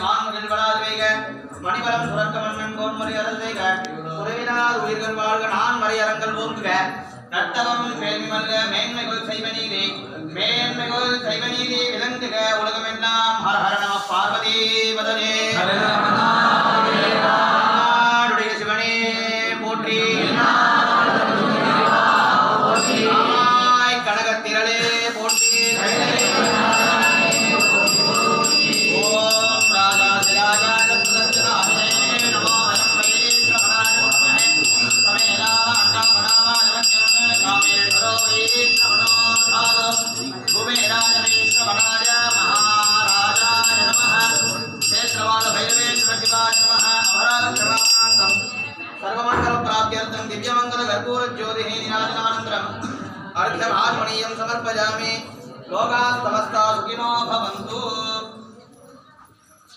வான்முகில் வளாதுவைக மணிவரம் சுரக்க மன்னன் கோன்மறை அரசைக குறைவினார் உயிர்கள் வாழ்க நான் மறையரங்கள் ஓங்குக நட்டவம் வேள்விமல்க மேன்மைகள் செய்வநீதி மேன்மைகள் செய்வநீதி விளங்குக உலகமெல்லாம் ஹர ஹர நம பார்வதி பதனே நாடுடைய சிவனே போற்றி கனகத்திரளே போற்றி अर्घ्यभार्मणीयं समर्पयामि लोकाः समस्ताः सुखिनो भवन्तु।